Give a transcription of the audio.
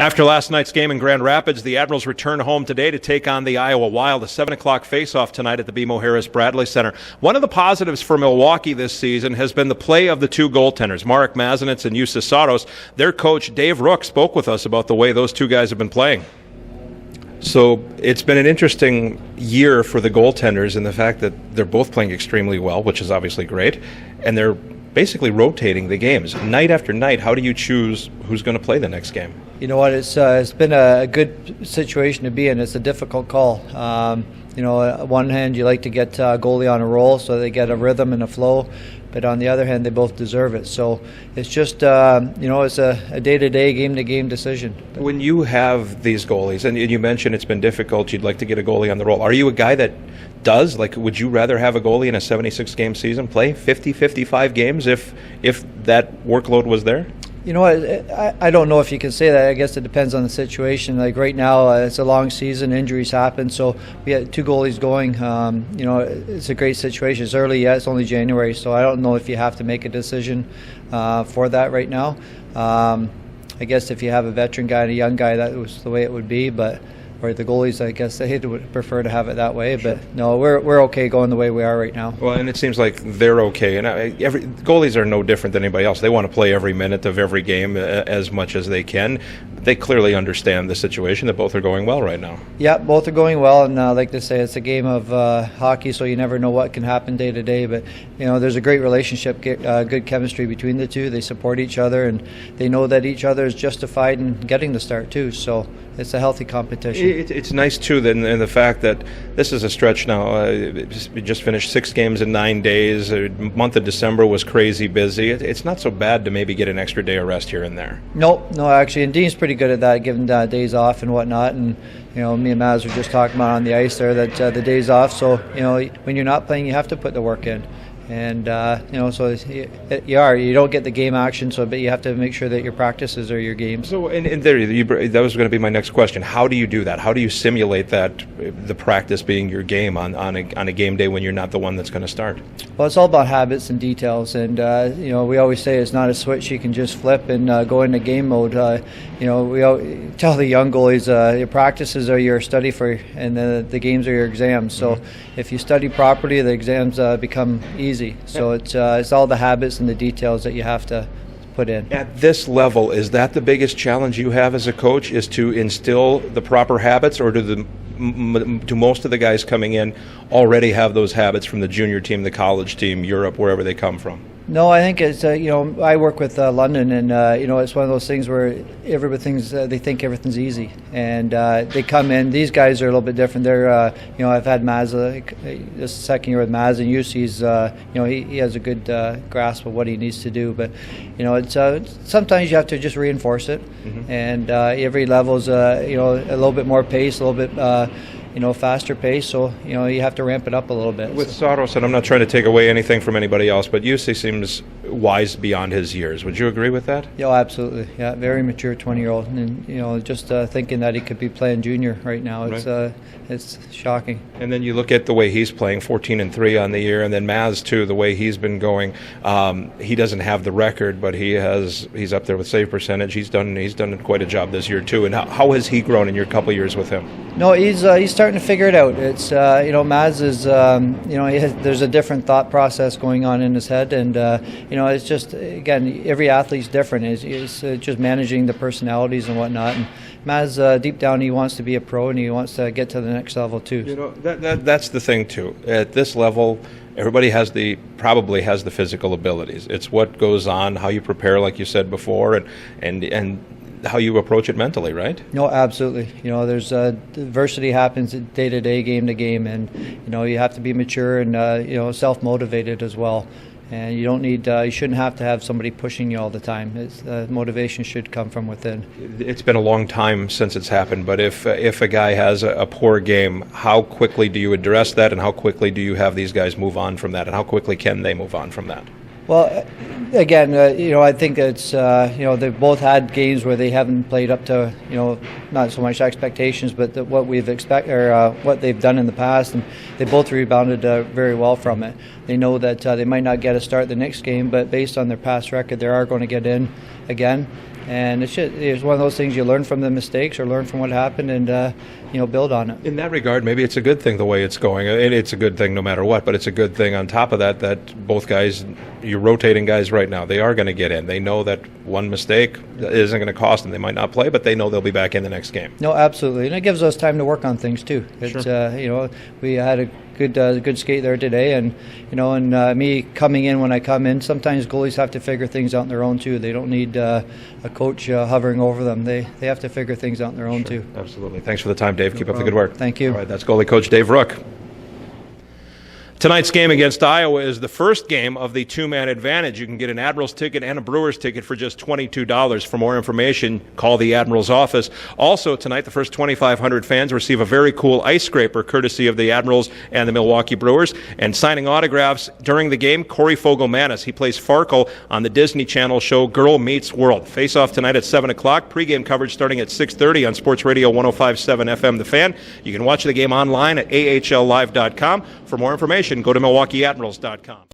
After last night's game in Grand Rapids, the Admirals return home today to take on the Iowa Wild. A 7 o'clock face-off tonight at the BMOHBC Center. One of the positives for Milwaukee this season has been the play of the two goaltenders, Marek Mazanec and Jussi Saros. Their coach, Dave Rook, spoke with us about the way those two guys have been playing. So it's been an interesting year for the goaltenders in the fact that they're both playing extremely well, which is obviously great, and they're basically rotating the games. Night after night, how do you choose who's going to play the next game? You know what, it's been a good situation to be in. It's a difficult call. On one hand, you like to get a goalie on a roll so they get a rhythm and a flow, but on the other hand, they both deserve it. So it's just, it's a day-to-day, game-to-game decision. When you have these goalies, and you mentioned it's been difficult, you'd like to get a goalie on the roll. Are you a guy that does? Like, would you rather have a goalie in a 76-game season play 50, 55 games if that workload was there? You know what, I don't know if you can say that. I guess it depends on the situation. Like right now, it's a long season, injuries happen, so we had two goalies going. It's a great situation. It's early yet, it's only January, so I don't know if you have to make a decision for that right now. I guess if you have a veteran guy and a young guy, that was the way it would be, but or the goalies, I guess they would prefer to have it that way. But no, we're okay going the way we are right now. Well, and it seems like they're okay. And goalies are no different than anybody else. They want to play every minute of every game as much as they can. They clearly understand the situation that both are going well right now. Yeah, both are going well, and like they say, it's a game of hockey, so you never know what can happen day to day. But there's a great relationship, good chemistry between the two. They support each other, and they know that each other is justified in getting the start too. So it's a healthy competition. It's nice too, then, in the fact that this is a stretch now. We just finished 6 games in 9 days. The month of December was crazy busy. It's not so bad to maybe get an extra day of rest here and there. No, actually, and Dean's pretty good at that, giving days off and whatnot. And me and Maz were just talking about on the ice there that the days off. So when you're not playing, you have to put the work in. And so you don't get the game action, but you have to make sure that your practices are your games. So, and there, that was going to be my next question. How do you do that? How do you simulate that, the practice being your game on a game day when you're not the one that's going to start? Well, it's all about habits and details, and we always say it's not a switch you can just flip and go into game mode. We tell the young goalies your practices are your study for, and the games are your exams. So if you study properly, the exams become easy. So it's all the habits and the details that you have to put in. At this level, is that the biggest challenge you have as a coach, is to instill the proper habits, or do most of the guys coming in already have those habits from the junior team, the college team, Europe, wherever they come from? No, I think it's I work with London, and it's one of those things where they think everything's easy, and they come in. These guys are a little bit different. They're I've had Maz this second year with Maz, and Jussi's he has a good grasp of what he needs to do. But it's sometimes you have to just reinforce it, and every level's a little bit more pace, a little bit. Faster pace, so you have to ramp it up a little bit. With Saros, and I'm not trying to take away anything from anybody else, but Jussi seems wise beyond his years. Would you agree with that? Yeah, absolutely. Yeah, very mature 20-year-old, and just thinking that he could be playing junior right now, it's shocking. And then you look at the way he's playing, 14-3 on the year, and then Maz too, the way he's been going. He doesn't have the record, but he's up there with save percentage. He's done quite a job this year too. And how has he grown in your couple years with him? No, he's starting to figure it out. It's Maz is there's a different thought process going on in his head, and it's just, again, every athlete's different. It's just managing the personalities and whatnot. And Maz, deep down, he wants to be a pro, and he wants to get to the next level too. That's the thing too. At this level, everybody probably has the physical abilities. It's what goes on, how you prepare, like you said before, and how you approach it mentally, right? No, absolutely. There's adversity happens day to day, game to game, and you have to be mature and self-motivated as well. And you shouldn't have to have somebody pushing you all the time. Motivation should come from within. It's been a long time since it's happened, but if a guy has a poor game, how quickly do you address that, and how quickly do you have these guys move on from that, and how quickly can they move on from that? Well, again, I think it's they've both had games where they haven't played up to not so much expectations, but what we've what they've done in the past, and they both rebounded very well from it. They know that they might not get a start the next game, but based on their past record, they are going to get in again. And it's one of those things you learn from the mistakes or learn from what happened and build on it. In that regard, maybe it's a good thing the way it's going. It's a good thing no matter what, but it's a good thing on top of that both guys, you're rotating guys right now. They are going to get in. They know that one mistake isn't going to cost them. They might not play, but they know they'll be back in the next game. No, absolutely. And it gives us time to work on things too. It's, sure. We had a good skate there today, and me coming in when I come in, sometimes goalies have to figure things out on their own too. They don't need a coach hovering over them. They have to figure things out on their own too. Absolutely. Thanks for the time, Dave. Keep up the good work. Thank you. All right, that's goalie coach Dave Rook. Tonight's game against Iowa is the first game of the two-man advantage. You can get an Admirals ticket and a Brewers ticket for just $22. For more information, call the Admirals office. Also tonight, the first 2,500 fans receive a very cool ice scraper courtesy of the Admirals and the Milwaukee Brewers. And signing autographs during the game, Corey Fogelmanis. He plays Farkle on the Disney Channel show Girl Meets World. Face-off tonight at 7 o'clock. Pre-game coverage starting at 6:30 on Sports Radio 105.7 FM The Fan. You can watch the game online at ahllive.com. For more information, go to MilwaukeeAdmirals.com.